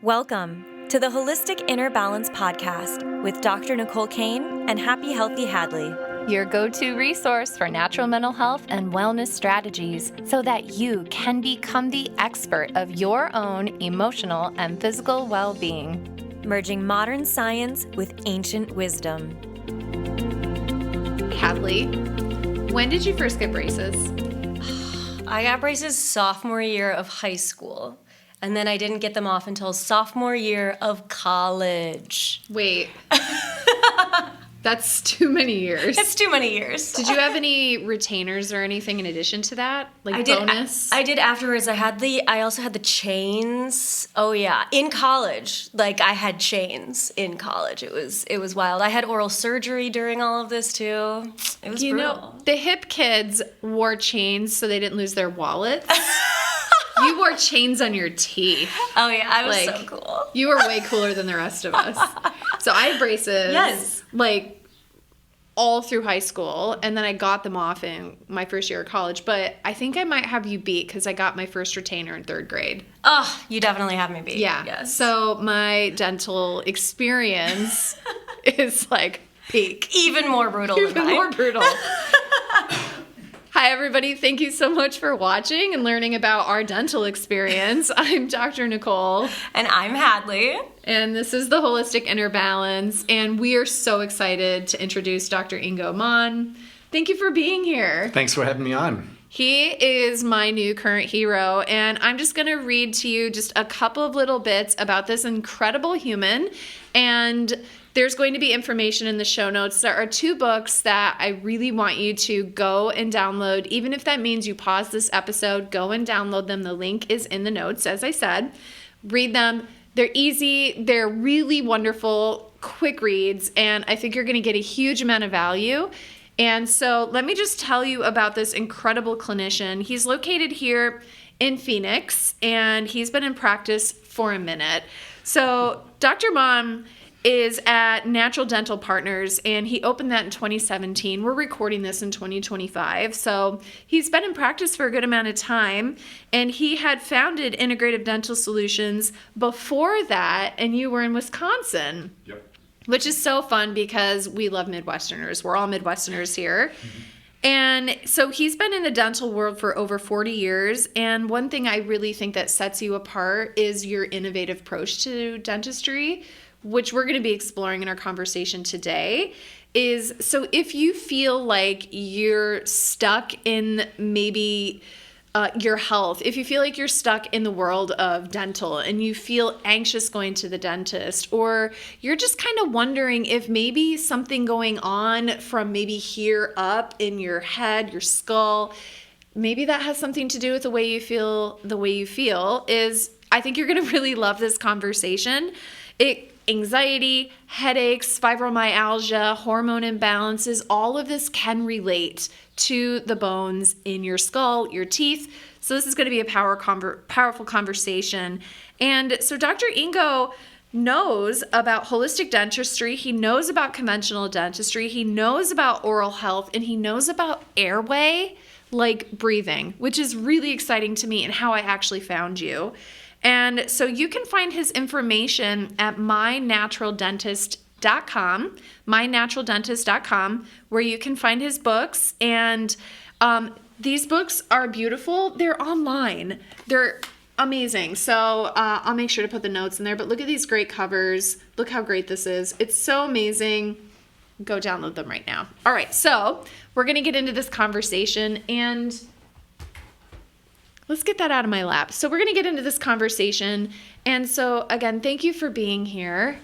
Welcome to the Holistic Inner Balance Podcast with Dr. Nicole Kane and Happy Healthy Hadlee. Your go-to resource for natural mental health and wellness strategies so that you can become the expert of your own emotional and physical well-being. Merging modern science with ancient wisdom. Hadlee, when did you first get braces? I got braces sophomore year of high school, and then I didn't get them off until sophomore year of college. Wait. That's too many years. It's too many years. Did you have any retainers or anything in addition to that? Like bonus? I did afterwards. I also had the chains. Oh yeah, in college. Like I had chains in college. It was wild. I had oral surgery during all of this too. It was brutal. The hip kids wore chains so they didn't lose their wallets. You wore chains on your teeth. Oh yeah, I was so cool. You were way cooler than the rest of us. So I had braces. Yes. All through high school, and then I got them off in my first year of college, but I think I might have you beat because I got my first retainer in 3rd grade. Oh, you definitely have me beat. Yeah. Yes. So my dental experience is like peak. Even more brutal than mine. Even more brutal. Hi, everybody. Thank you so much for watching and learning about our dental experience. I'm Dr. Nicole. And I'm Hadlee. And this is the Holistic Inner Balance. And we are so excited to introduce Dr. Ingo Mahn. Thank you for being here. Thanks for having me on. He is my new current hero. And I'm just going to read to you just a couple of little bits about this incredible human. And there's going to be information in the show notes. There are 2 books that I really want you to go and download. Even if that means you pause this episode, go and download them. The link is in the notes, as I said. Read them. They're easy. They're really wonderful, quick reads. And I think you're going to get a huge amount of value. And so let me just tell you about this incredible clinician. He's located here in Phoenix, and he's been in practice for a minute. So Dr. Mahn is at Natural Dental Partners, and he opened that in 2017. We're recording this in 2025, so he's been in practice for a good amount of time, and he had founded Integrative Dental Solutions before that, and you were in Wisconsin. Yep. Which is so fun because we love Midwesterners. We're all Midwesterners here. Mm-hmm. And so he's been in the dental world for over 40 years, and one thing I really think that sets you apart is your innovative approach to dentistry, which we're going to be exploring in our conversation today. Is so if you feel like you're stuck in maybe your health, if you feel like you're stuck in the world of dental and you feel anxious going to the dentist, or you're just kind of wondering if maybe something going on from maybe here up in your head, your skull, maybe that has something to do with the way you feel, is I think you're going to really love this conversation. Anxiety, headaches, fibromyalgia, hormone imbalances, all of this can relate to the bones in your skull, your teeth. So this is going to be a powerful conversation. And so Dr. Ingo knows about holistic dentistry. He knows about conventional dentistry. He knows about oral health, and he knows about airway, like breathing, which is really exciting to me and how I actually found you. And so you can find his information at mynaturaldentist.com, where you can find his books. And these books are beautiful. They're online. They're amazing. So I'll make sure to put the notes in there. But look at these great covers. Look how great this is. It's so amazing. Go download them right now. All right, so we're going to get into this conversation, and let's get that out of my lap. So we're going to get into this conversation. And so, again, thank you for being here.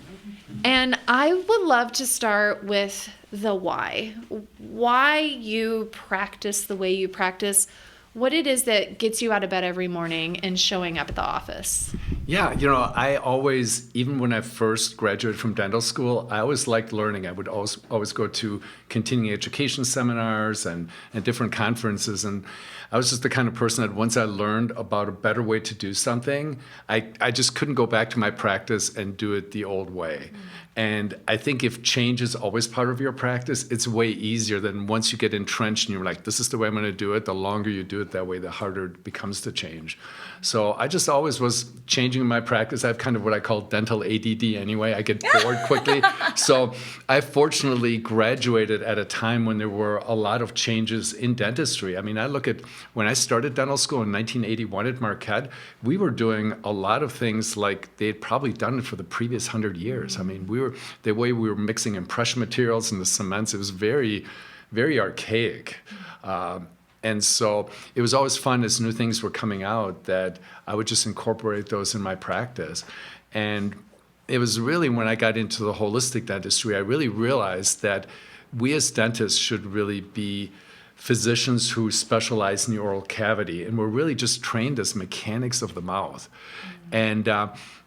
And I would love to start with the why. Why you practice the way you practice. What it is that gets you out of bed every morning and showing up at the office. Yeah, I always, even when I first graduated from dental school, I always liked learning. I would always go to continuing education seminars and different conferences. And I was just the kind of person that once I learned about a better way to do something, I just couldn't go back to my practice and do it the old way. And I think if change is always part of your practice, it's way easier than once you get entrenched and you're like, this is the way I'm going to do it. The longer you do it that way, the harder it becomes to change. So I just always was changing my practice. I have kind of what I call dental ADD anyway. I get bored quickly. So I fortunately graduated at a time when there were a lot of changes in dentistry. I mean, I look at when I started dental school in 1981 at Marquette, we were doing a lot of things like they had probably done it for the previous 100 years. I mean, the way we were mixing impression materials and the cements, it was very, very archaic. And so it was always fun as new things were coming out that I would just incorporate those in my practice. And it was really when I got into the holistic dentistry, I really realized that we as dentists should really be physicians who specialize in the oral cavity. And we're really just trained as mechanics of the mouth. And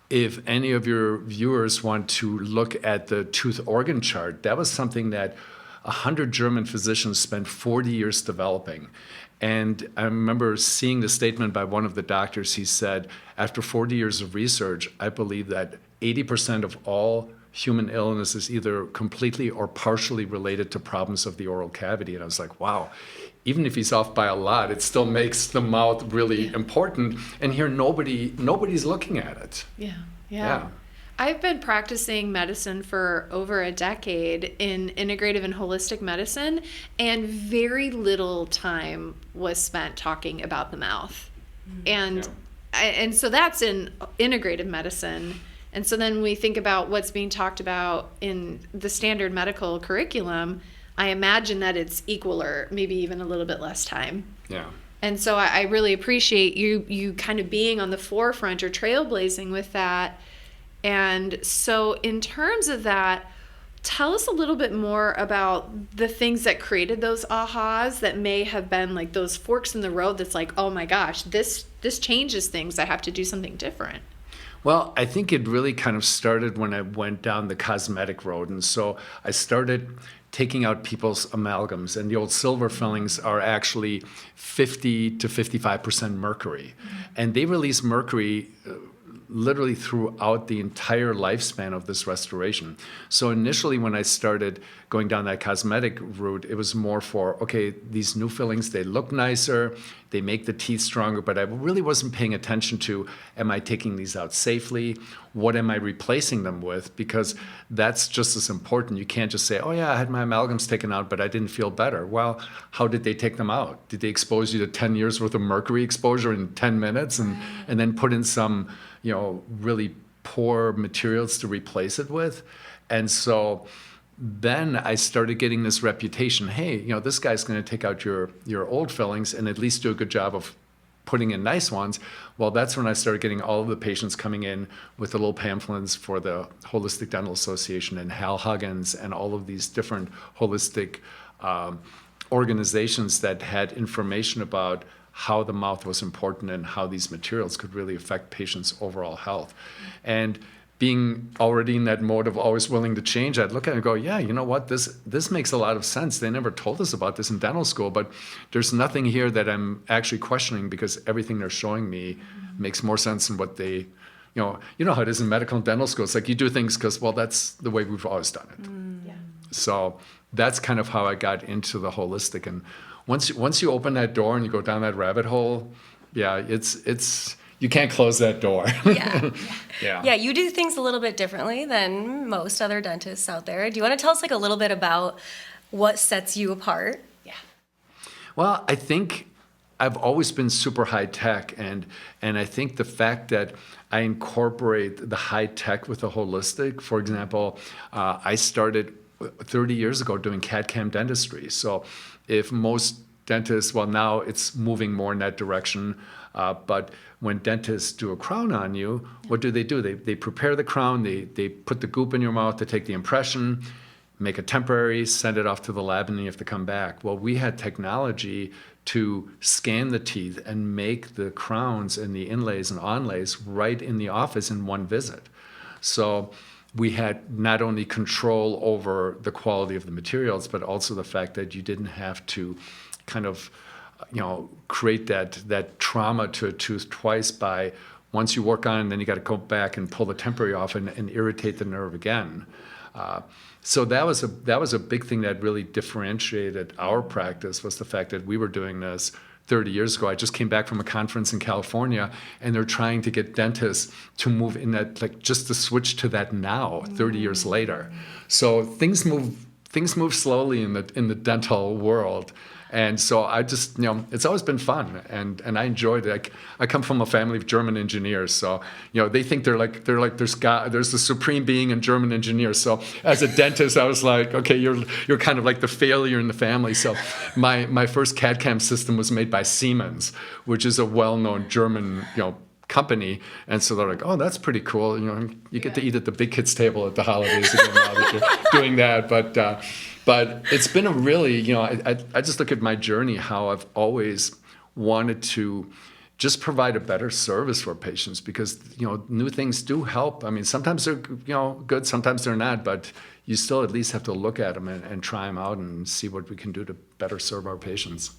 if any of your viewers want to look at the tooth organ chart, that was something that 100 German physicians spent 40 years developing. And I remember seeing the statement by one of the doctors. He said, after 40 years of research, I believe that 80% of all human illness is either completely or partially related to problems of the oral cavity. And I was like, wow, even if he's off by a lot, it still makes the mouth really important. And here nobody's looking at it. Yeah. I've been practicing medicine for over a decade in integrative and holistic medicine, and very little time was spent talking about the mouth. And so that's in integrative medicine. And so then we think about what's being talked about in the standard medical curriculum. I imagine that it's equal or maybe even a little bit less time. Yeah. And so I really appreciate you kind of being on the forefront or trailblazing with that. And so in terms of that, tell us a little bit more about the things that created those ahas that may have been like those forks in the road that's like, oh my gosh, this changes things. I have to do something different. Well, I think it really kind of started when I went down the cosmetic road. And so I started taking out people's amalgams. And the old silver fillings are actually 50 to 55% mercury. And they release mercury literally throughout the entire lifespan of this restoration. So initially when I started going down that cosmetic route, it was more for, okay, these new fillings, they look nicer, they make the teeth stronger, but I really wasn't paying attention to, am I taking these out safely? What am I replacing them with? Because that's just as important. You can't just say, oh yeah, I had my amalgams taken out, but I didn't feel better. Well, how did they take them out? Did they expose you to 10 years worth of mercury exposure in 10 minutes and then put in some, really poor materials to replace it with? And so then I started getting this reputation, hey, this guy's going to take out your old fillings and at least do a good job of putting in nice ones. Well, that's when I started getting all of the patients coming in with the little pamphlets for the Holistic Dental Association and Hal Huggins and all of these different holistic organizations that had information about how the mouth was important and how these materials could really affect patients' overall health. And being already in that mode of always willing to change, I'd look at it and go, yeah, you know what, this makes a lot of sense. They never told us about this in dental school, but there's nothing here that I'm actually questioning because everything they're showing me makes more sense than what they, you know how it is in medical and dental school. It's like you do things because, well, that's the way we've always done it. Yeah. So that's kind of how I got into the holistic. And once you open that door and you go down that rabbit hole, yeah, it's you can't close that door. Yeah, you do things a little bit differently than most other dentists out there. Do you want to tell us a little bit about what sets you apart? Yeah. Well, I think I've always been super high tech, and I think the fact that I incorporate the high tech with the holistic, for example, I started 30 years ago doing CAD/CAM dentistry. So if most dentists, well, now it's moving more in that direction, but when dentists do a crown on you, what do? They prepare the crown, they put the goop in your mouth to take the impression, make a temporary, send it off to the lab, and then you have to come back. Well, we had technology to scan the teeth and make the crowns and the inlays and onlays right in the office in one visit. So we had not only control over the quality of the materials, but also the fact that you didn't have to kind of create that trauma to a tooth twice by once you work on it, then you got to go back and pull the temporary off and irritate the nerve again. So that was a big thing that really differentiated our practice, was the fact that we were doing this 30 years ago. I just came back from a conference in California, and they're trying to get dentists to move in that, like, just to switch to that now, 30 years later. So things move slowly in the dental world. And so I just, it's always been fun, and I enjoyed it. I come from a family of German engineers, so they think they're like there's the supreme being in German engineers. So as a dentist, I was like, okay, you're kind of like the failure in the family. So my first CAD/CAM system was made by Siemens, which is a well-known German company, and so they're like, oh, that's pretty cool. You get to eat at the big kids table at the holidays again now that you're doing that, but it's been a really, I just look at my journey, how I've always wanted to just provide a better service for patients, because, new things do help. I mean, sometimes they're, good, sometimes they're not, but you still at least have to look at them and try them out and see what we can do to better serve our patients.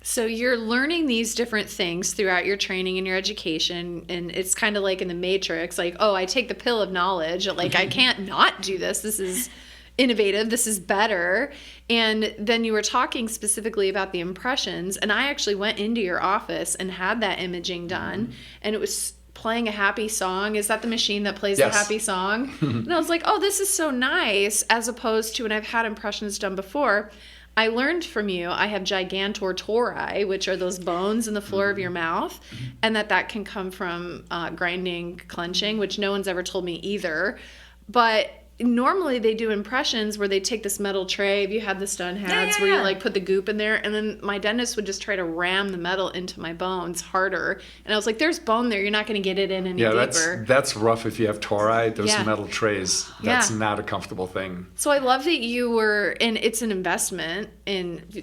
So you're learning these different things throughout your training and your education, and it's kind of like in the Matrix, like, oh, I take the pill of knowledge, like, I can't not do this. This is innovative, this is better. And then you were talking specifically about the impressions, and I actually went into your office and had that imaging done, and it was playing a happy song. Is that the machine that plays Yes. the happy song? And I was like, oh, this is so nice, as opposed to when I've had impressions done before. I learned from you, I have gigantor tori, which are those bones in the floor of your mouth, and that can come from grinding, clenching, which no one's ever told me either. But normally they do impressions where they take this metal tray. Have you had this done, Hads, where you like put the goop in there, and then my dentist would just try to ram the metal into my bones harder. And I was like, there's bone there. You're not going to get it in any deeper. That's rough if you have tori. Those Yeah. metal trays, that's not a comfortable thing. So I love that you were, and it's an investment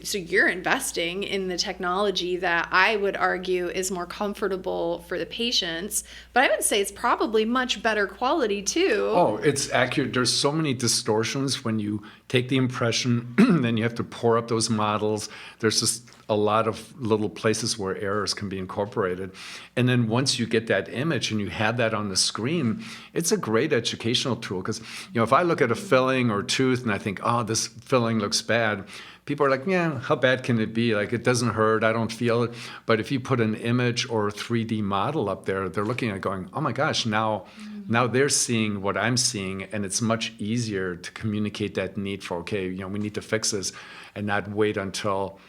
so you're investing in the technology that I would argue is more comfortable for the patients, but I would say it's probably much better quality too. Oh, it's accurate. There's so many distortions when you take the impression, then you have to pour up those models. There's just a lot of little places where errors can be incorporated. And then once you get that image and you have that on the screen, it's a great educational tool. Because, if I look at a filling or tooth and I think, oh, this filling looks bad, people are like, yeah, how bad can it be? Like, it doesn't hurt, I don't feel it. But if you put an image or a 3D model up there, they're looking at it going, oh my gosh, now they're seeing what I'm seeing, and it's much easier to communicate that need for, okay, we need to fix this, and not wait until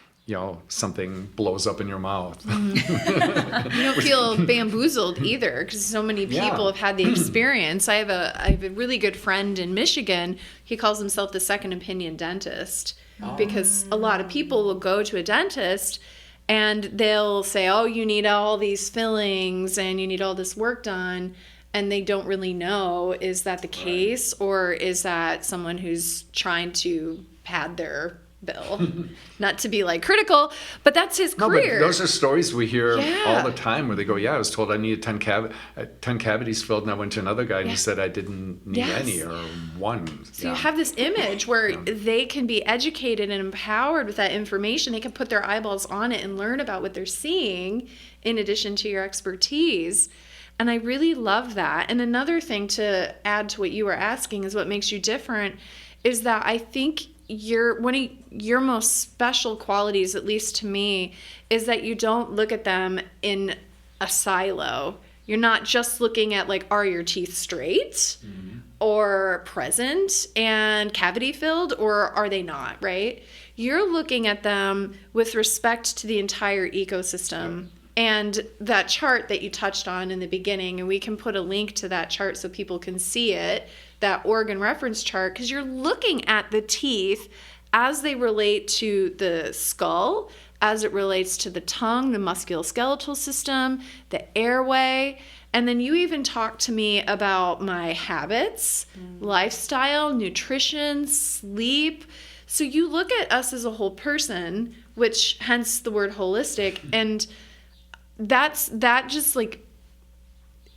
something blows up in your mouth. You don't feel bamboozled either, because so many people have had the experience. I have a really good friend in Michigan. He calls himself the second opinion dentist, because a lot of people will go to a dentist and they'll say, oh, you need all these fillings and you need all this work done. And they don't really know, is that the case, or is that someone who's trying to pad their bill? Not to be like critical, but that's his career. But those are stories we hear all the time where they go, I was told I needed 10 cavities filled, and I went to another guy and he said I didn't need any or one. So you have this image where they can be educated and empowered with that information. They can put their eyeballs on it and learn about what they're seeing in addition to your expertise. And I really love that. And another thing to add to what you were asking is what makes you different is that I think one of your most special qualities, at least to me, is that you don't look at them in a silo. You're not just looking at like, are your teeth straight or present and cavity filled, or are they not, right? You're looking at them with respect to the entire ecosystem. And that chart that you touched on in the beginning, and we can put a link to that chart so people can see it, that organ reference chart, because you're looking at the teeth as they relate to the skull, as it relates to the tongue, the musculoskeletal system, the airway. And then you even talked to me about my habits, lifestyle, nutrition, sleep. So you look at us as a whole person, which hence the word holistic, and that just like,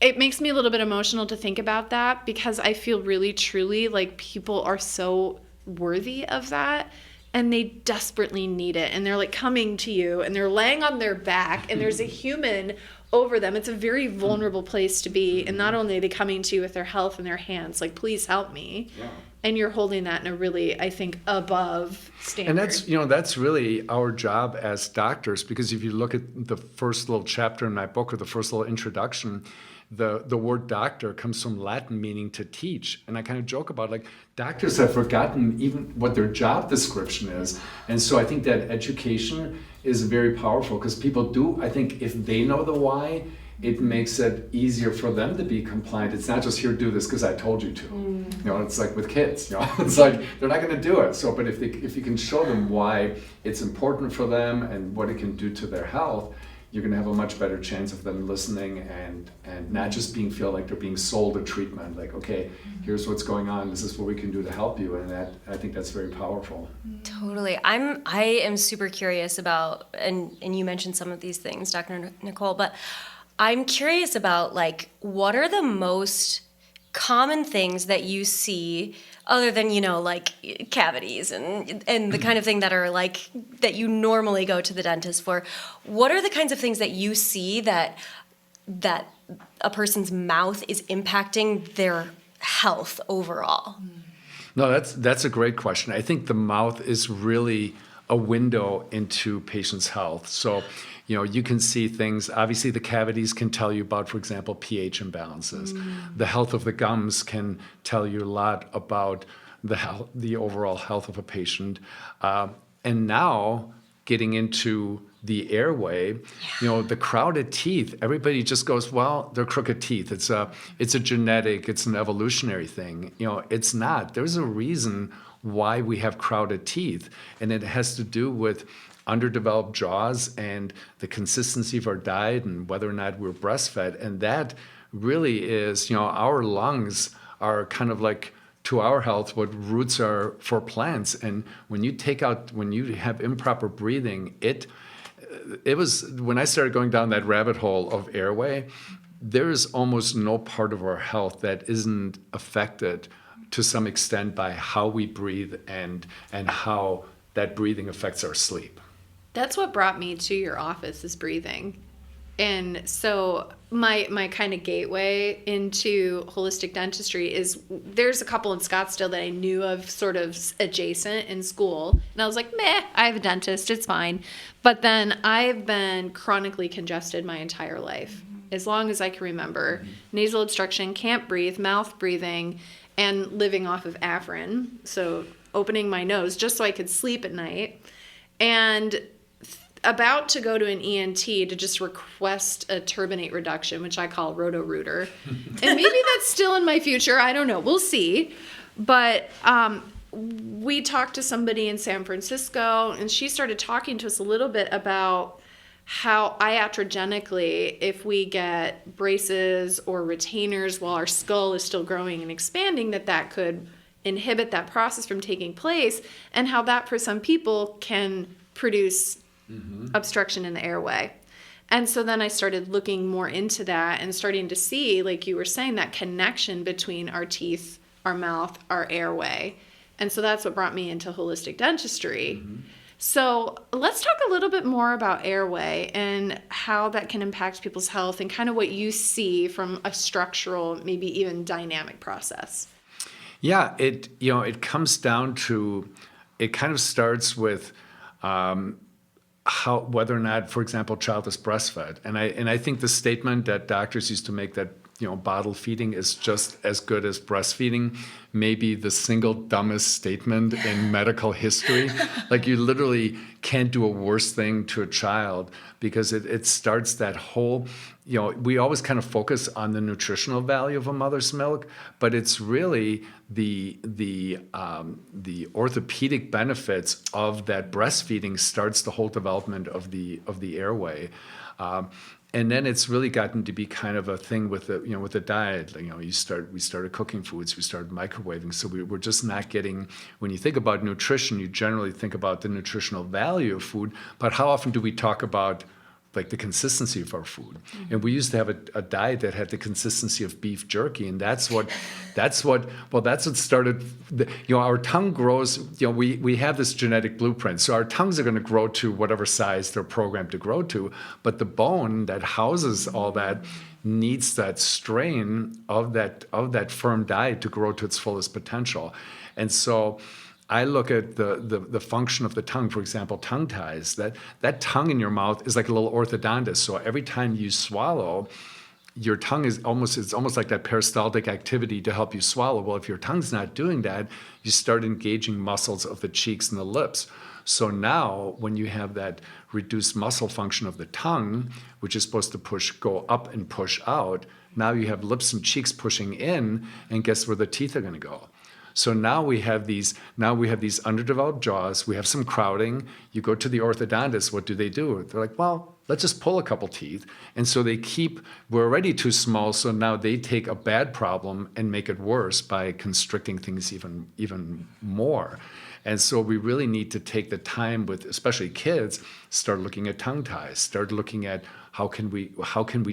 it makes me a little bit emotional to think about that, because I feel really truly like people are so worthy of that and they desperately need it, and they're like coming to you and they're laying on their back and there's a human over them. It's a very vulnerable place to be. And not only are they coming to you with their health in their hands, like, please help me. Yeah. And you're holding that in a really, I think, above standard. And that's really our job as doctors, because if you look at the first little chapter in my book, or the first little introduction, the word doctor comes from Latin meaning to teach. And I kind of joke about, like, doctors have forgotten even what their job description is. And so I think that education is very powerful, because people do, I think, if they know the why, it makes it easier for them to be compliant. It's not just, here, do this because I told you to. It's like with kids, it's like they're not going to do it. So, but if you can show them why it's important for them and what it can do to their health, you're going to have a much better chance of them listening and not just feel like they're being sold a treatment. Like, okay, here's what's going on. This is what we can do to help you. And that, I think that's very powerful. Totally. I am super curious about, and you mentioned some of these things, Dr. Nicole, but I'm curious about, like, what are the most common things that you see, other than, like cavities and the kind of thing that are like, that you normally go to the dentist for. What are the kinds of things that you see that a person's mouth is impacting their health overall? No, that's a great question. I think the mouth is really a window into patients' health. So, you can see things. Obviously, the cavities can tell you about, for example, pH imbalances. The health of the gums can tell you a lot about the overall health of a patient. And now, getting into the airway, the crowded teeth, everybody just goes, well, they're crooked teeth. It's a genetic, it's an evolutionary thing. It's not. There's a reason why we have crowded teeth, and it has to do with underdeveloped jaws and the consistency of our diet and whether or not we're breastfed. And that really is, our lungs are kind of like, to our health, what roots are for plants. And when you have improper breathing, it was, when I started going down that rabbit hole of airway, there is almost no part of our health that isn't affected to some extent by how we breathe and how that breathing affects our sleep. That's what brought me to your office, is breathing. And so my kind of gateway into holistic dentistry is, there's a couple in Scottsdale that I knew of sort of adjacent in school. And I was like, meh, I have a dentist, it's fine. But then I've been chronically congested my entire life, as long as I can remember. Nasal obstruction, can't breathe, mouth breathing, and living off of Afrin. So opening my nose just so I could sleep at night. And about to go to an ENT to just request a turbinate reduction, which I call Roto-Rooter. And maybe that's still in my future. I don't know. We'll see. But we talked to somebody in San Francisco, and she started talking to us a little bit about how iatrogenically, if we get braces or retainers while our skull is still growing and expanding, that could inhibit that process from taking place, and how that for some people can produce obstruction in the airway. And so then I started looking more into that and starting to see, like you were saying, that connection between our teeth, our mouth, our airway. And so that's what brought me into holistic dentistry. So let's talk a little bit more about airway and how that can impact people's health, and kind of what you see from a structural, maybe even dynamic process. Yeah, it comes down to, it kind of starts with whether or not, for example, child is breastfed. And I think the statement that doctors used to make, that bottle feeding is just as good as breastfeeding, may be the single dumbest statement in medical history. Like, you literally can't do a worse thing to a child, because it starts that whole, we always kind of focus on the nutritional value of a mother's milk, but it's really the orthopedic benefits of that breastfeeding starts the whole development of the airway. And then it's really gotten to be kind of a thing with the diet. We started cooking foods, we started microwaving. So we're just not getting, when you think about nutrition, you generally think about the nutritional value of food, but how often do we talk about like the consistency of our food. And we used to have a diet that had the consistency of beef jerky, and that's what started. Our tongue grows. We have this genetic blueprint, so our tongues are going to grow to whatever size they're programmed to grow to. But the bone that houses all that needs that strain of that firm diet to grow to its fullest potential. And so I look at the function of the tongue, for example, tongue ties. That tongue in your mouth is like a little orthodontist. So every time you swallow, your tongue it's almost like that peristaltic activity to help you swallow. Well, if your tongue's not doing that, you start engaging muscles of the cheeks and the lips. So now when you have that reduced muscle function of the tongue, which is supposed to go up and push out, now you have lips and cheeks pushing in, and guess where the teeth are going to go? So now we have these underdeveloped jaws. We have some crowding. You go to the orthodontist. What do? They're like, well, let's just pull a couple teeth. And so we're already too small. So now they take a bad problem and make it worse by constricting things even more. And so we really need to take the time with, especially kids, start looking at tongue ties, start looking at how can we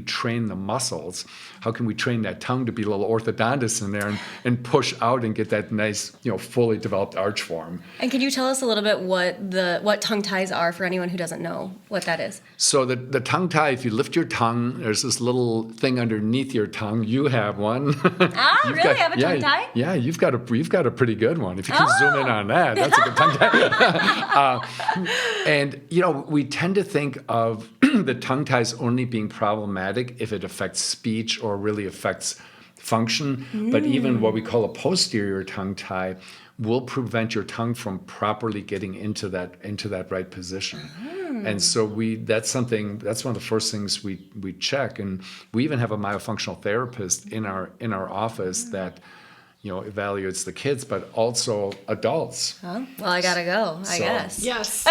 train the muscles? How can we train that tongue to be a little orthodontist in there and push out and get that nice, fully developed arch form? And can you tell us a little bit what tongue ties are for anyone who doesn't know what that is? So the tongue tie, if you lift your tongue, there's this little thing underneath your tongue. You have one. Really? Have a tongue tie? Yeah, you've got a pretty good one. If you can zoom in on that, that's a good tongue tie. And we tend to think of the tongue ties only being problematic if it affects speech or really affects function. But even what we call a posterior tongue tie will prevent your tongue from properly getting into that right position. And so that's one of the first things we check. And we even have a myofunctional therapist in our office that evaluates the kids, but also adults. Oh, well, I gotta go, I guess. Yes.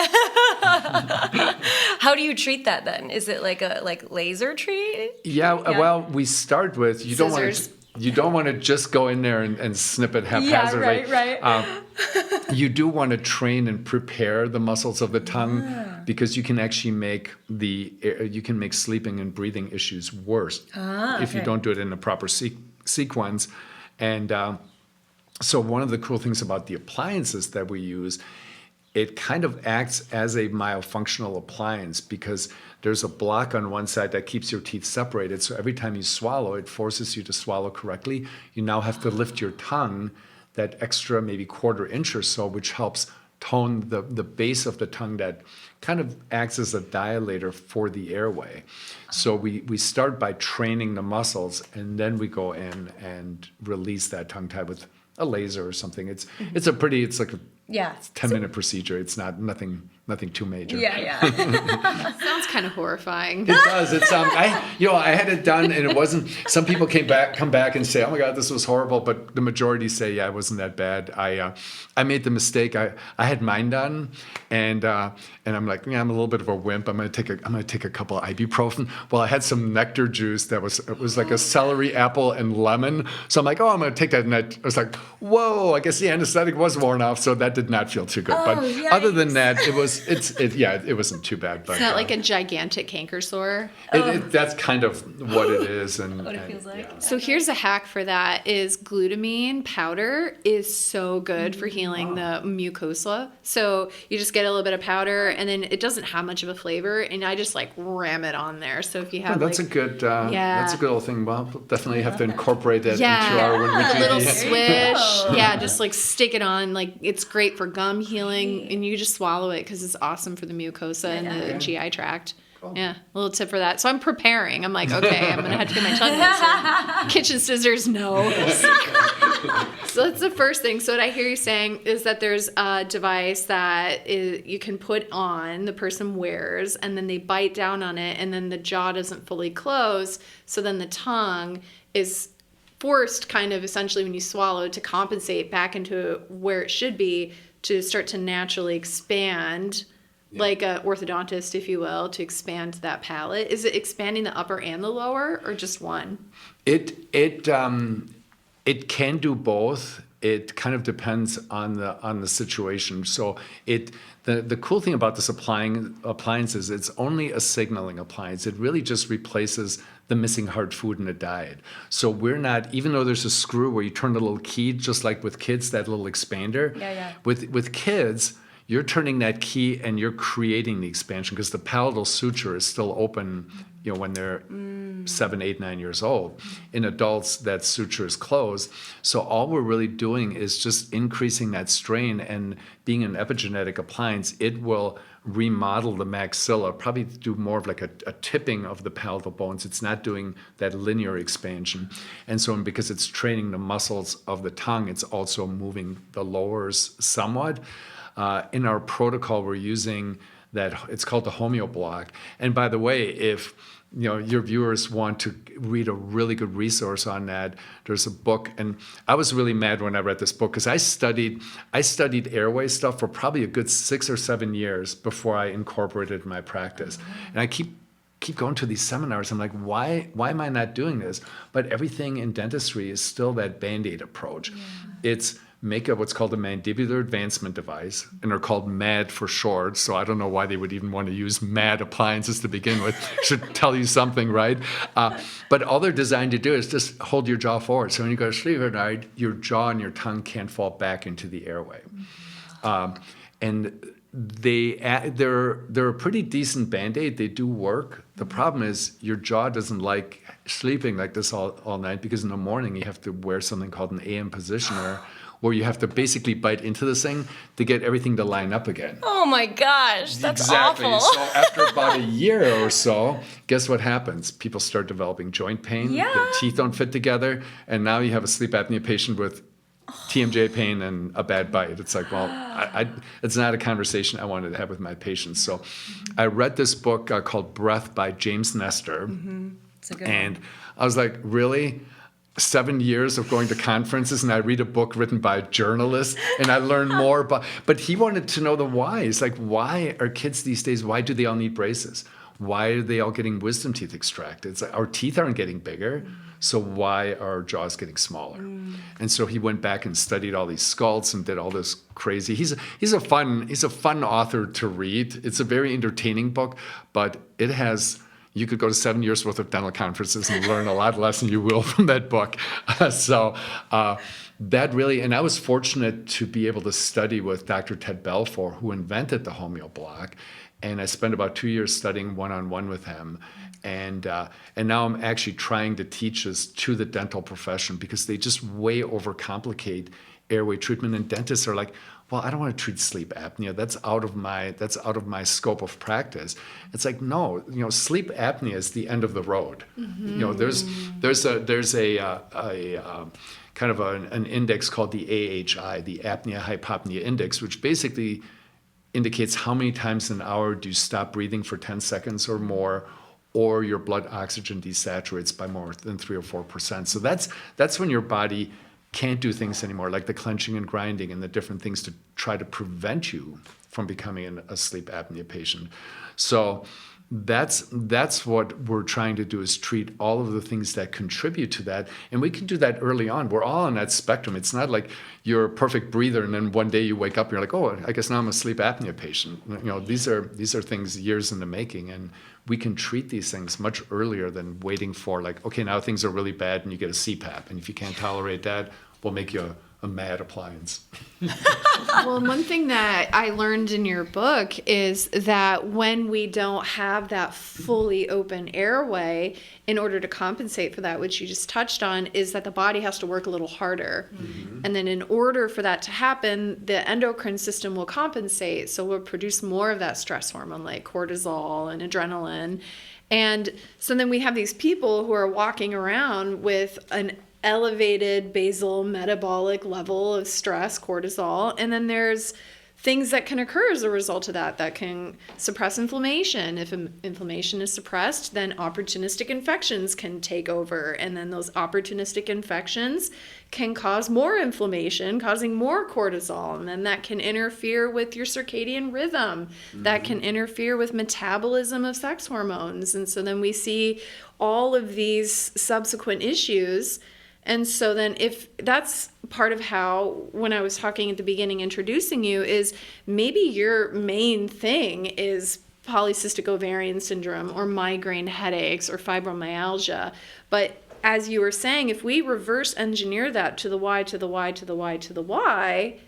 How do you treat that then? Is it like a laser treat? Yeah. Well, we start with you don't want to just go in there and snip it haphazardly. Yeah, right. You do want to train and prepare the muscles of the tongue because you can actually make sleeping and breathing issues worse if you don't do it in a proper sequence. And so one of the cool things about the appliances that we use, it kind of acts as a myofunctional appliance because there's a block on one side that keeps your teeth separated. So every time you swallow, it forces you to swallow correctly. You now have to lift your tongue that extra maybe quarter inch or so, which helps tone the base of the tongue that kind of acts as a dilator for the airway. So we start by training the muscles, and then we go in and release that tongue tie with a laser or something. It's like a 10-minute procedure. It's nothing too major. Yeah. Sounds kind of horrifying. It does. It's I had it done, and it wasn't. Some people come back and say, "Oh my God, this was horrible," but the majority say, "Yeah, it wasn't that bad." I made the mistake. I had mine done, and I'm like, yeah, I'm a little bit of a wimp. I'm gonna take a couple of ibuprofen. Well, I had some nectar juice it was like a celery, apple, and lemon. So I'm like, oh, I'm gonna take that, and I was like, whoa, I guess the anesthetic was worn off, so that did not feel too good. But other than that, it wasn't too bad. But it's not like a gigantic canker sore. That's kind of what it is, and what it feels like. Yeah. So here's a hack for that: is glutamine powder is so good for healing the mucosa. So you just get a little bit of powder, and then it doesn't have much of a flavor, and I just like ram it on there. So if you have that's a good little thing. Well, we'll definitely have to incorporate that into our when we do a little swish. Yeah, just like stick it on. Like it's great for gum healing, and you just swallow it because it's awesome for the mucosa and the GI tract. Cool. Yeah, a little tip for that. So I'm preparing. I'm like, okay, I'm going to have to get my tongue loosened. Kitchen scissors, no. So that's the first thing. So what I hear you saying is that there's a device that you can put on, the person wears, and then they bite down on it, and then the jaw doesn't fully close. So then the tongue is forced kind of essentially when you swallow to compensate back into where it should be to start to naturally expand. Yeah. Like an orthodontist, if you will, to expand that palate. Is it expanding the upper and the lower, or just one? It It can do both. It kind of depends on the situation. So the cool thing about this appliance is it's only a signaling appliance. It really just replaces the missing hard food in a diet. So we're not, even though there's a screw where you turn the little key, just like with kids, that little expander. Yeah. With kids, you're turning that key and you're creating the expansion because the palatal suture is still open, when they're 7, 8, 9 years old. In adults, that suture is closed. So all we're really doing is just increasing that strain, and being an epigenetic appliance, it will remodel the maxilla, probably do more of like a tipping of the palatal bones. It's not doing that linear expansion. And so because it's training the muscles of the tongue, it's also moving the lowers somewhat. In our protocol, we're using that, it's called the Homeo Block. And by the way, if your viewers want to read a really good resource on that, there's a book, and I was really mad when I read this book because I studied Airway stuff for probably a good 6 or 7 years before I incorporated it in my practice. And I keep going to these seminars. I'm like, why am I not doing this? But everything in dentistry is still that Band-Aid approach. It's make what's called a mandibular advancement device, and they're called MAD for short, so I don't know why they would even want to use MAD appliances to begin with. Should tell you something, right? But all they're designed to do is just hold your jaw forward. So when you go to sleep at night, your jaw and your tongue can't fall back into the airway. And they're a pretty decent Band-Aid. They do work. The problem is your jaw doesn't like sleeping like this all night, because in the morning you have to wear something called an AM positioner, where you have to basically bite into this thing to get everything to line up again. Oh my gosh, that's exactly. awful. So after about a year or so, guess what happens? People start developing joint pain. Yeah. Their teeth don't fit together. And now you have a sleep apnea patient with TMJ pain and a bad bite. It's like, well, it's not a conversation I wanted to have with my patients. So I read this book called Breath by James Nestor. It's a good And one. I was like, really? 7 years of going to conferences, and I read a book written by a journalist, and I learn more. But he wanted to know the why. It's like, why are kids these days, why do they all need braces? Why are they all getting wisdom teeth extracted? It's like, our teeth aren't getting bigger, so why are our jaws getting smaller? And so he went back and studied all these sculpts and did all this crazy. He's a fun author to read. It's a very entertaining book, but it has. You could go to 7 years worth of dental conferences and learn a lot less than you will from that book. That really, and I was fortunate to be able to study with Dr. Ted Balfour, who invented the Homeo Block. And I spent about 2 years studying one-on-one with him. And now I'm actually trying to teach this to the dental profession, because they just way overcomplicate airway treatment. And dentists are like, well, I don't want to treat sleep apnea. That's out of my scope of practice. It's like, no, sleep apnea is the end of the road. There's a kind of an index called the AHI, the apnea hypopnea index, which basically indicates how many times an hour do you stop breathing for 10 seconds or more, or your blood oxygen desaturates by more than 3 or 4%. So that's when your body can't do things anymore, like the clenching and grinding and the different things to try to prevent you from becoming a sleep apnea patient. So that's what we're trying to do, is treat all of the things that contribute to that. And we can do that early on. We're all on that spectrum. It's not like you're a perfect breather and then one day you wake up and you're like, oh, I guess now I'm a sleep apnea patient. These are things years in the making, and we can treat these things much earlier than waiting for, like, okay, now things are really bad and you get a CPAP. And if you can't tolerate that, we'll make you a MAD appliance. Well, one thing that I learned in your book is that when we don't have that fully open airway, in order to compensate for that, which you just touched on, is that the body has to work a little harder. And then in order for that to happen, the endocrine system will compensate. So we'll produce more of that stress hormone like cortisol and adrenaline. And so then we have these people who are walking around with an elevated basal metabolic level of stress, cortisol, and then there's things that can occur as a result of that can suppress inflammation. If inflammation is suppressed, then opportunistic infections can take over, and then those opportunistic infections can cause more inflammation, causing more cortisol, and then that can interfere with your circadian rhythm. That can interfere with metabolism of sex hormones, and so then we see all of these subsequent issues. And so then if that's part of how, when I was talking at the beginning, introducing you, is maybe your main thing is polycystic ovarian syndrome or migraine headaches or fibromyalgia. But as you were saying, if we reverse engineer that to the why, to the why, to the why, to the why,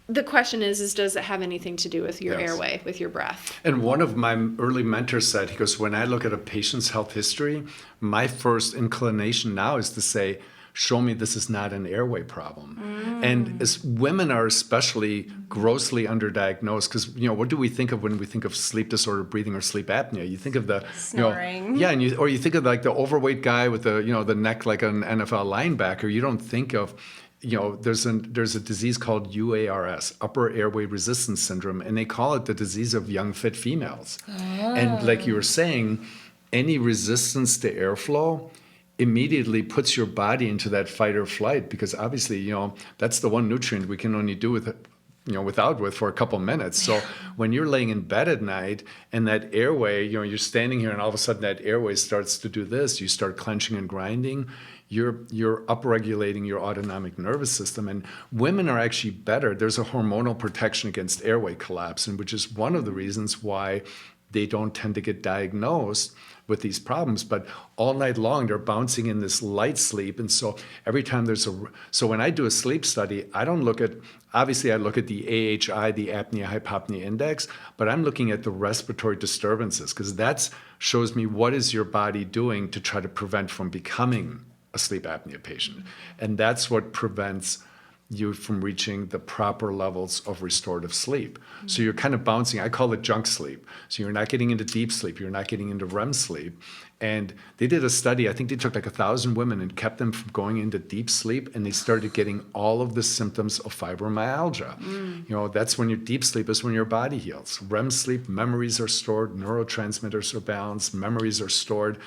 the question is does it have anything to do with your airway, with your breath? And one of my early mentors said, he goes, when I look at a patient's health history, my first inclination now is to say, show me this is not an airway problem. And as women are especially grossly underdiagnosed, because, what do we think of when we think of sleep disorder breathing or sleep apnea? You think of the Snoring. and you think of like the overweight guy with the, the neck like an NFL linebacker. You don't think of, there's a disease called UARS, upper airway resistance syndrome, and they call it the disease of young fit females. And like you were saying, any resistance to airflow immediately puts your body into that fight or flight, because obviously, that's the one nutrient we can only do without for a couple minutes. So when you're laying in bed at night and that airway, you're standing here and all of a sudden that airway starts to do this, you start clenching and grinding, you're upregulating your autonomic nervous system. And women are actually better. There's a hormonal protection against airway collapse, and which is one of the reasons why they don't tend to get diagnosed with these problems. But all night long, they're bouncing in this light sleep. And so every time so when I do a sleep study, I don't look at, obviously I look at the AHI, the apnea-hypopnea index, but I'm looking at the respiratory disturbances, because that shows me what is your body doing to try to prevent from becoming a sleep apnea patient. And that's what prevents you from reaching the proper levels of restorative sleep. So you're kind of bouncing, I call it junk sleep. So you're not getting into deep sleep, you're not getting into REM sleep. And they did a study, I think they took like 1,000 women and kept them from going into deep sleep, and they started getting all of the symptoms of fibromyalgia. That's when your deep sleep is when your body heals. REM sleep, memories are stored, neurotransmitters are balanced, memories are stored.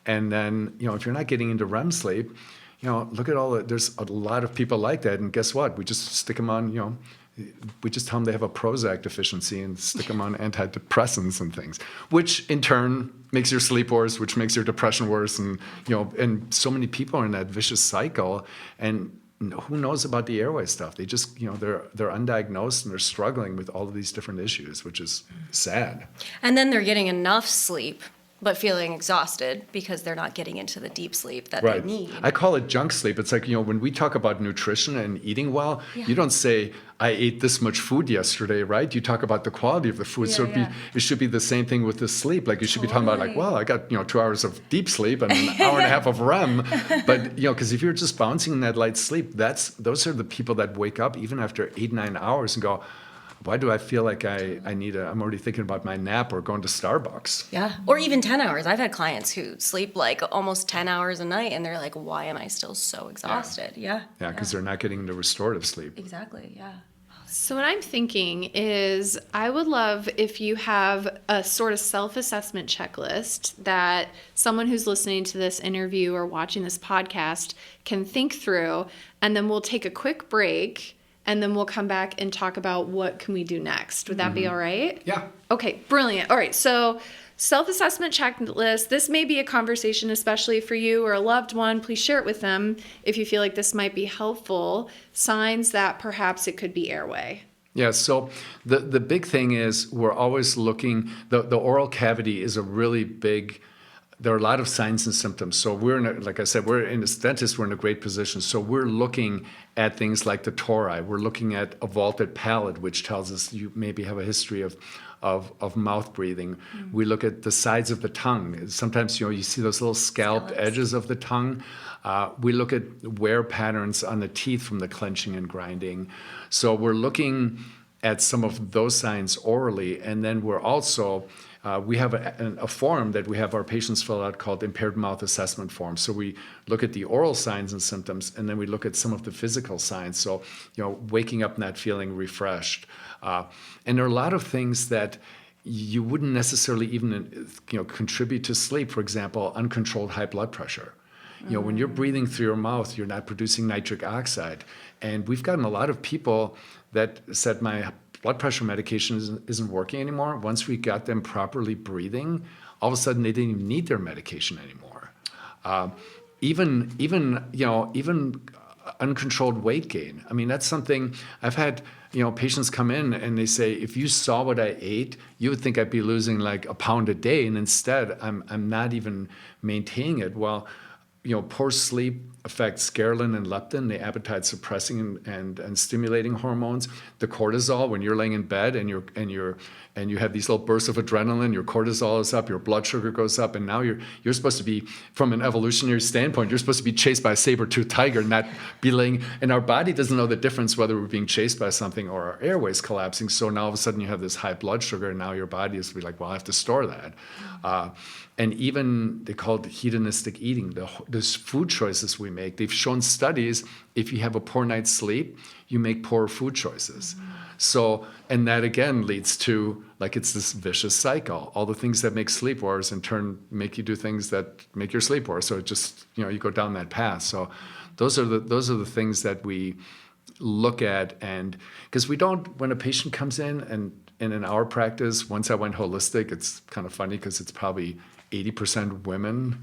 And then, if you're not getting into REM sleep, look at there's a lot of people like that. And guess what? We just stick them on, we just tell them they have a Prozac deficiency and stick them on antidepressants and things, which in turn makes your sleep worse, which makes your depression worse. And, and so many people are in that vicious cycle. And who knows about the airway stuff? They just, they're undiagnosed and they're struggling with all of these different issues, which is sad. And then they're getting enough sleep, but feeling exhausted because they're not getting into the deep sleep that they need. I call it junk sleep. It's like, when we talk about nutrition and eating well, you don't say, I ate this much food yesterday, right? You talk about the quality of the food. So it should be the same thing with the sleep. Like you should be talking about like, well, I got, 2 hours of deep sleep and an hour and a half of REM. But, because if you're just bouncing in that light sleep, those are the people that wake up even after 8-9 hours and go, why do I feel like I'm already thinking about my nap or going to Starbucks? Yeah, or even 10 hours. I've had clients who sleep like almost 10 hours a night, and they're like, why am I still so exhausted? Yeah, because they're not getting the restorative sleep. Exactly, yeah. So what I'm thinking is I would love if you have a sort of self-assessment checklist that someone who's listening to this interview or watching this podcast can think through, and then we'll take a quick break. And then we'll come back and talk about what can we do next. Would that be all right? Yeah. Okay, brilliant. All right, so self-assessment checklist. This may be a conversation especially for you or a loved one. Please share it with them if you feel like this might be helpful. Signs that perhaps it could be airway. Yeah, so the big thing is we're always looking, the oral cavity is a really big, there are a lot of signs and symptoms. So like I said, we're as dentists, we're in a great position. So we're looking at things like the tori. We're looking at a vaulted palate, which tells us you maybe have a history of mouth breathing. We look at the sides of the tongue. Sometimes, you see those little scalped edges of the tongue. We look at wear patterns on the teeth from the clenching and grinding. So we're looking at some of those signs orally, and then we're also we have a form that we have our patients fill out called impaired mouth assessment form. So we look at the oral signs and symptoms, and then we look at some of the physical signs. So, waking up not feeling refreshed. And there are a lot of things that you wouldn't necessarily even, contribute to sleep. For example, uncontrolled high blood pressure. When you're breathing through your mouth, you're not producing nitric oxide. And we've gotten a lot of people that said, my blood pressure medication isn't working anymore. Once we got them properly breathing, all of a sudden they didn't even need their medication anymore. even uncontrolled weight gain. I mean, that's something I've had, patients come in and they say, if you saw what I ate, you would think I'd be losing like a pound a day. And instead, I'm not even maintaining it. Well, poor sleep affects ghrelin and leptin, the appetite suppressing and stimulating hormones. The cortisol, when you're laying in bed and you have these little bursts of adrenaline, your cortisol is up, your blood sugar goes up, and now you're supposed to be, from an evolutionary standpoint, you're supposed to be chased by a saber-toothed tiger, not be laying. And our body doesn't know the difference whether we're being chased by something or our airways collapsing. So now all of a sudden you have this high blood sugar, and now your body is like, well, I have to store that. And even they call it hedonistic eating. Those food choices we make, they've shown studies, if you have a poor night's sleep, you make poor food choices. So, and that again leads to, like, it's this vicious cycle. All the things that make sleep worse in turn make you do things that make your sleep worse. So it just, you go down that path. So those are the things that we look at. And because we don't, when a patient comes in in our practice, once I went holistic, it's kind of funny because it's probably 80% women.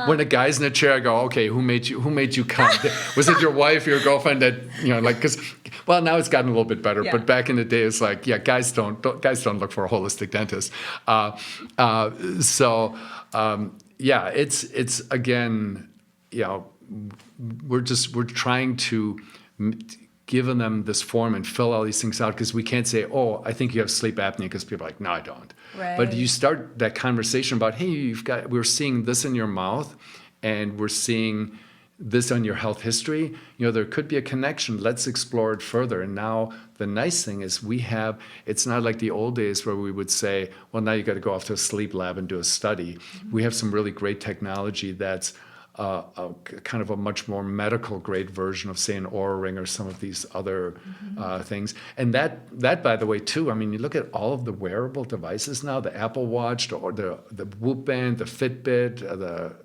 When a guy's in a chair, I go, okay, who made you come? Was it your wife, your girlfriend that, because, well, now it's gotten a little bit better, but back in the day, it's like, guys don't look for a holistic dentist. It's again, we're trying to given them this form and fill all these things out, because we can't say, oh, I think you have sleep apnea, because people are like, no, I don't. Right. But you start that conversation about, hey, we're seeing this in your mouth and we're seeing this on your health history. There could be a connection. Let's explore it further. And now the nice thing is it's not like the old days where we would say, well, now you got to go off to a sleep lab and do a study. Mm-hmm. We have some really great technology that's kind of a much more medical grade version of, say, an Oura Ring or some of these other things. And that, by the way, too, I mean, you look at all of the wearable devices now, the Apple Watch, or the Whoop Band, the Fitbit,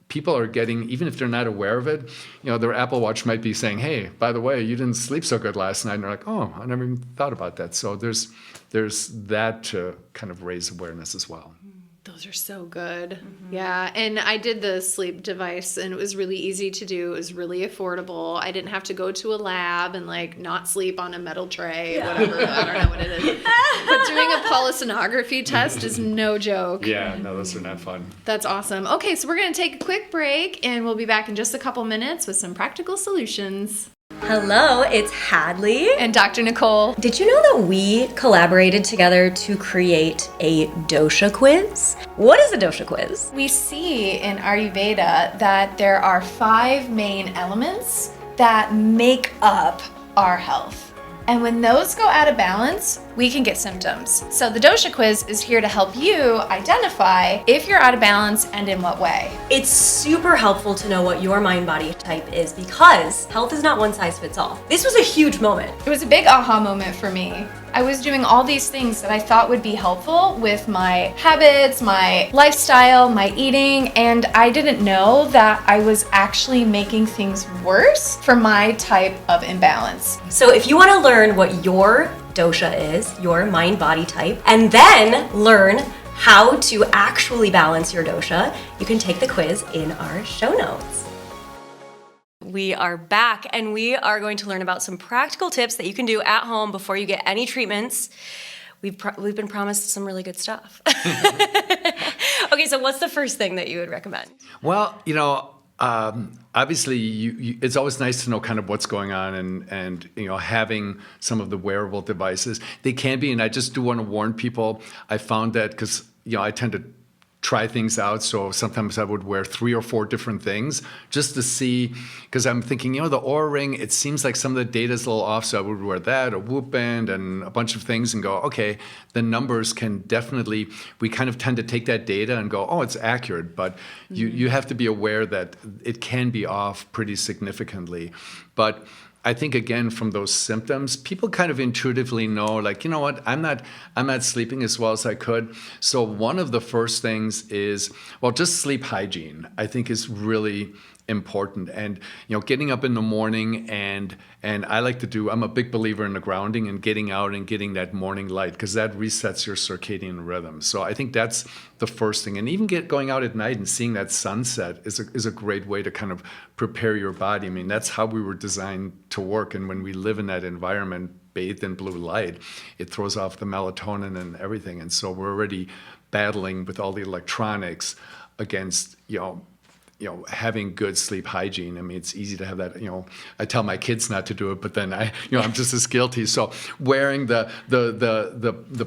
people are getting, even if they're not aware of it, their Apple Watch might be saying, hey, by the way, you didn't sleep so good last night. And they're like, oh, I never even thought about that. So there's that to kind of raise awareness as well. Those are so good. Mm-hmm. Yeah. And I did the sleep device, and it was really easy to do. It was really affordable. I didn't have to go to a lab and not sleep on a metal tray, whatever. I don't know what it is. But doing a polysomnography test is no joke. Yeah, no, those are not fun. That's awesome. Okay, so we're going to take a quick break, and we'll be back in just a couple minutes with some practical solutions. Hello, it's Hadlee. And Dr. Nicole. Did you know that we collaborated together to create a dosha quiz? What is a dosha quiz? We see in Ayurveda that there are 5 main elements that make up our health. And when those go out of balance, we can get symptoms. So the dosha quiz is here to help you identify if you're out of balance and in what way. It's super helpful to know what your mind-body type is, because health is not one size fits all. This was a huge moment. It was a big aha moment for me. I was doing all these things that I thought would be helpful with my habits, my lifestyle, my eating, and I didn't know that I was actually making things worse for my type of imbalance. So if you want to learn what your dosha is, your mind-body type, and then learn how to actually balance your dosha, you can take the quiz in our show notes. We are back, and we are going to learn about some practical tips that you can do at home before you get any treatments. We've been promised some really good stuff. Okay, so what's the first thing that you would recommend? Well, obviously, it's always nice to know kind of what's going on, and having some of the wearable devices. They can be, and I just do want to warn people. I found that because I tend to try things out, so sometimes I would wear 3 or 4 different things just to see, because I'm thinking, the Oura Ring, it seems like some of the data is a little off, so I would wear that, a Whoop Band, and a bunch of things, and go, okay, the numbers can definitely, we kind of tend to take that data and go, oh, it's accurate, but you have to be aware that it can be off pretty significantly. But I think, again, from those symptoms, people kind of intuitively know, like, you know what, I'm not sleeping as well as I could. So one of the first things is, well, just sleep hygiene, I think, is really important. And getting up in the morning and I like to do, I'm a big believer in the grounding and getting out and getting that morning light, because that resets your circadian rhythm. So I think that's the first thing. And even going out at night and seeing that sunset is a great way to kind of prepare your body. I mean, that's how we were designed to work. And when we live in that environment bathed in blue light, it throws off the melatonin and everything. And so we're already battling with all the electronics against, having good sleep hygiene. I mean, it's easy to have that, I tell my kids not to do it, but then I'm just as guilty. So wearing the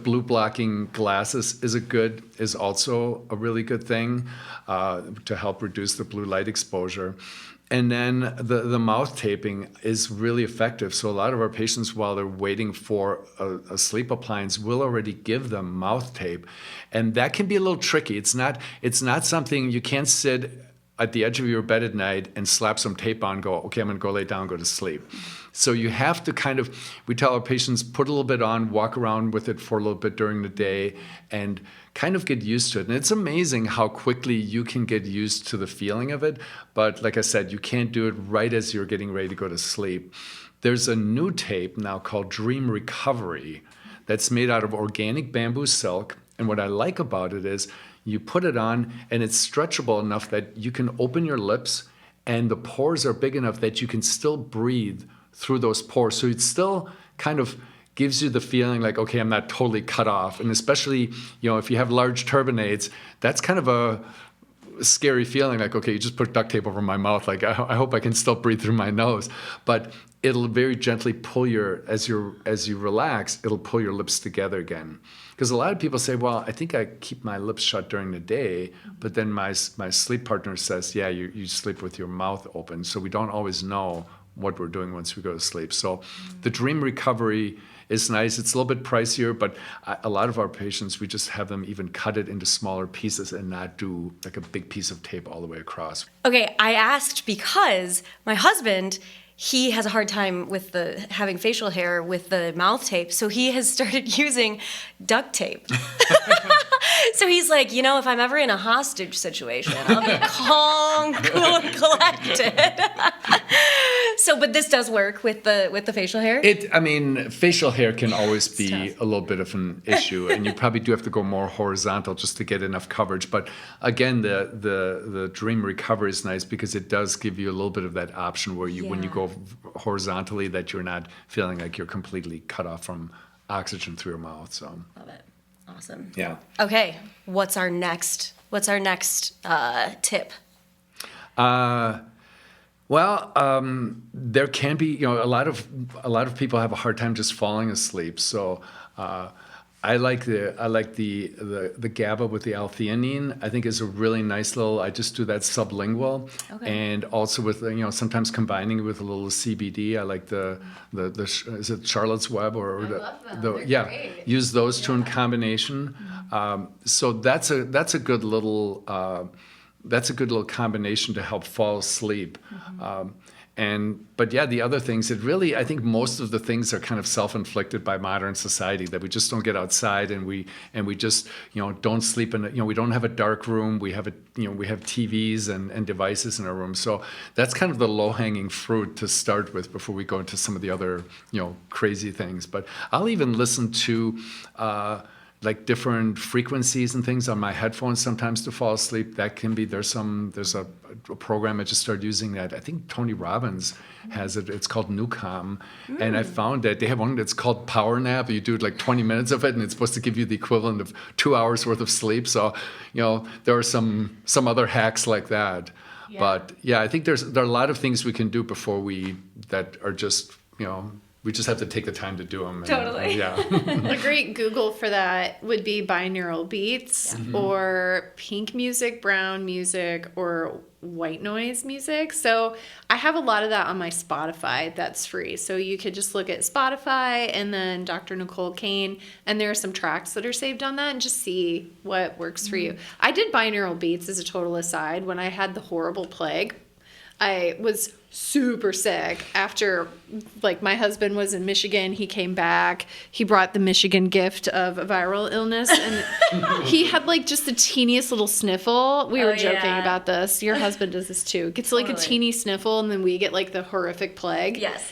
blue blocking glasses is also a really good thing to help reduce the blue light exposure. And then the mouth taping is really effective. So a lot of our patients, while they're waiting for a sleep appliance, will already give them mouth tape. And that can be a little tricky. It's not something you can't sit at the edge of your bed at night and slap some tape on, go, okay, I'm going to go lay down, go to sleep. So you have to we tell our patients, put a little bit on, walk around with it for a little bit during the day, and kind of get used to it. And it's amazing how quickly you can get used to the feeling of it. But like I said, you can't do it right as you're getting ready to go to sleep. There's a new tape now called Dream Recovery that's made out of organic bamboo silk. And what I like about it is you put it on and it's stretchable enough that you can open your lips and the pores are big enough that you can still breathe through those pores. So it still kind of gives you the feeling like, okay, I'm not totally cut off. And especially, if you have large turbinates, that's kind of a scary feeling, like, okay, you just put duct tape over my mouth. Like, I hope I can still breathe through my nose. But it'll very gently pull as you relax, it'll pull your lips together again. Because a lot of people say, well, I think I keep my lips shut during the day, but then my sleep partner says, yeah, you sleep with your mouth open. So we don't always know what we're doing once we go to sleep. So the Dream Recovery is nice. It's a little bit pricier, but a lot of our patients, we just have them even cut it into smaller pieces and not do like a big piece of tape all the way across. Okay, I asked because my husband, he has a hard time with having facial hair with the mouth tape, so he has started using duct tape. So he's like, if I'm ever in a hostage situation, I'll be calm, cool, and collected. But this does work with the facial hair? Facial hair can always be a little bit of an issue, and you probably do have to go more horizontal just to get enough coverage. But again, the Dream Recovery is nice because it does give you a little bit of that option where when you go horizontally, that you're not feeling like you're completely cut off from oxygen through your mouth. So love it. Awesome. Yeah. Okay, what's our next tip? There can be, a lot of people have a hard time just falling asleep. So I like the GABA with the L-theanine. I think is a really nice I just do that sublingual, and also with sometimes combining it with a little CBD. I like the is it Charlotte's Web or Great. Use those two in combination. So that's a good little combination to help fall asleep. The other things, I think most of the things are kind of self-inflicted by modern society, that we just don't get outside and we just, don't sleep we don't have a dark room. We have TVs and devices in our room. So that's kind of the low-hanging fruit to start with before we go into some of the other, crazy things. But I'll even listen to, like different frequencies and things on my headphones sometimes to fall asleep. That can be, there's a program I just started using that. I think Tony Robbins has it. It's called Newcom. And I found that they have one that's called Power Nap. You do like 20 minutes of it and it's supposed to give you the equivalent of 2 hours worth of sleep. So, there are some other hacks like that. Yeah. But I think there are a lot of things we can do before that are just, we just have to take the time to do them. Totally. A great Google for that would be binaural beats or pink music, brown music, or white noise music. So I have a lot of that on my Spotify that's free. So you could just look at Spotify and then Dr. Nicole Kane, and there are some tracks that are saved on that, and just see what works for you. I did binaural beats as a total aside when I had the horrible plague. I was super sick after, like, my husband was in Michigan. He came back. He brought the Michigan gift of a viral illness, and he had, like, just the teeniest little sniffle. We were joking about this. Your husband does this too. Gets like a teeny sniffle, and then we get like the horrific plague. Yes.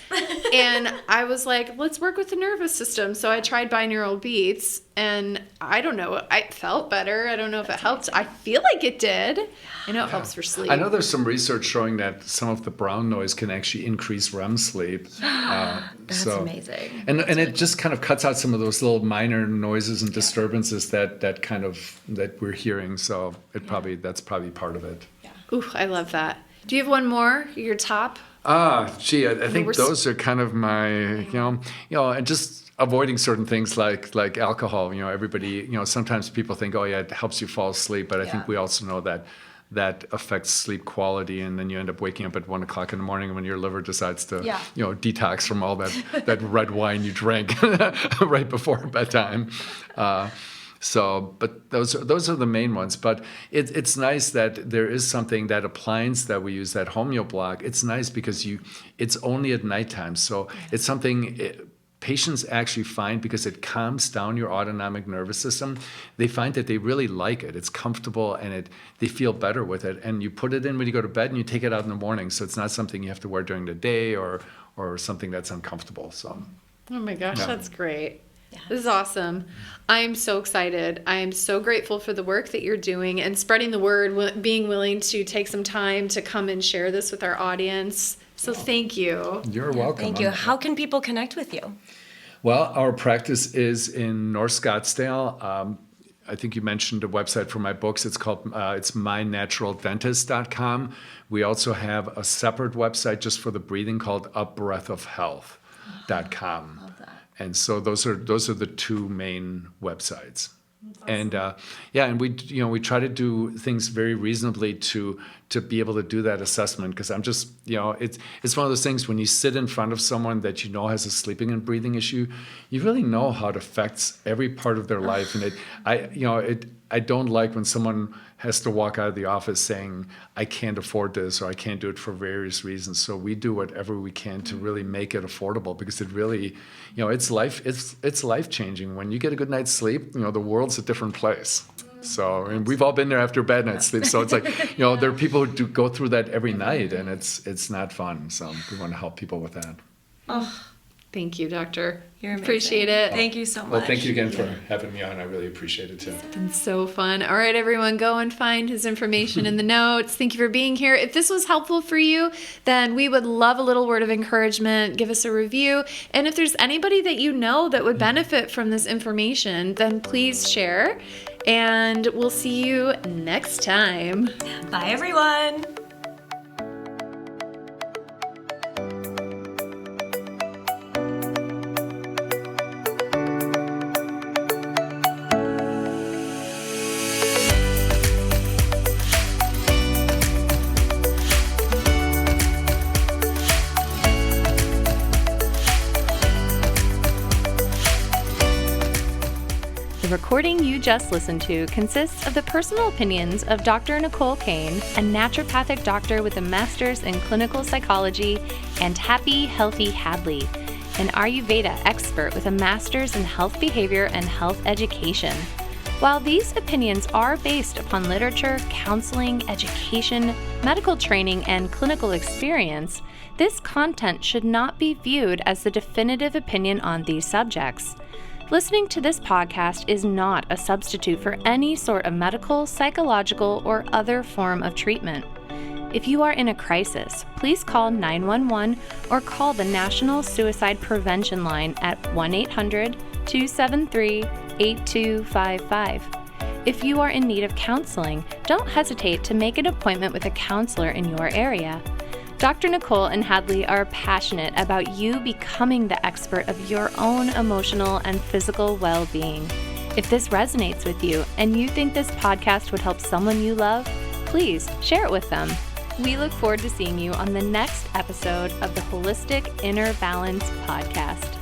And I was like, let's work with the nervous system. So I tried binaural beats, and I don't know, I felt better. I don't know if it helped. I feel like it did. I know it helps for sleep. I know there's some research showing that some of the brown noise can actually increase REM sleep. That's amazing. And it just kind of cuts out some of those little minor noises and disturbances that we're hearing. So that's probably part of it. Yeah. Ooh, I love that. Do you have one more? Your top? I think those are kind of my, and just avoiding certain things like alcohol. Everybody, sometimes people think, oh yeah, it helps you fall asleep, but I think we also know that affects sleep quality, and then you end up waking up at 1 o'clock in the morning when your liver decides to, detox from all that red wine you drank right before bedtime. But those are the main ones. But it's nice that there is something, that appliance that we use, that Homeo block. It's nice because it's only at nighttime. So it's something patients actually find, because it calms down your autonomic nervous system. They find that they really like it. It's comfortable, and they feel better with it. And you put it in when you go to bed, and you take it out in the morning. So it's not something you have to wear during the day or something that's uncomfortable. So. Oh my gosh, that's great. Yes. This is awesome. I am so excited. I am so grateful for the work that you're doing and spreading the word, being willing to take some time to come and share this with our audience. So thank you. You're welcome. Thank you. How can people connect with you? Well, our practice is in North Scottsdale. I think you mentioned a website for my books. It's called it's mynaturaldentist.com. We also have a separate website just for the breathing called upbreathofhealth.com. And so those are the two main websites. Awesome. And we try to do things very reasonably to be able to do that assessment, because I'm just, it's one of those things when you sit in front of someone that has a sleeping and breathing issue, you really know how it affects every part of their life. And I don't like when someone has to walk out of the office saying, I can't afford this, or I can't do it for various reasons. So we do whatever we can to really make it affordable, because it really, it's life changing. When you get a good night's sleep, the world's a different place. So, and we've all been there after bad night's sleep. So it's like, there are people who do go through that every night, and it's not fun. So we want to help people with that. Oh, thank you, Doctor. You're amazing. Appreciate it. Thank you so much. Well, thank you again for having me on. I really appreciate it too. It's been so fun. All right, everyone, go and find his information in the notes. Thank you for being here. If this was helpful for you, then we would love a little word of encouragement. Give us a review. And if there's anybody that you know that would benefit from this information, then please share. And we'll see you next time. Bye, everyone. The recording you just listened to consists of the personal opinions of Dr. Nicole Kane, a naturopathic doctor with a master's in clinical psychology, and Happy Healthy Hadlee, an Ayurveda expert with a master's in health behavior and health education. While these opinions are based upon literature, counseling, education, medical training, and clinical experience, this content should not be viewed as the definitive opinion on these subjects. Listening to this podcast is not a substitute for any sort of medical, psychological, or other form of treatment. If you are in a crisis, please call 911 or call the National Suicide Prevention Line at 1-800-273-8255. If you are in need of counseling, don't hesitate to make an appointment with a counselor in your area. Dr. Nicole and Hadlee are passionate about you becoming the expert of your own emotional and physical well-being. If this resonates with you and you think this podcast would help someone you love, please share it with them. We look forward to seeing you on the next episode of the Holistic Inner Balance podcast.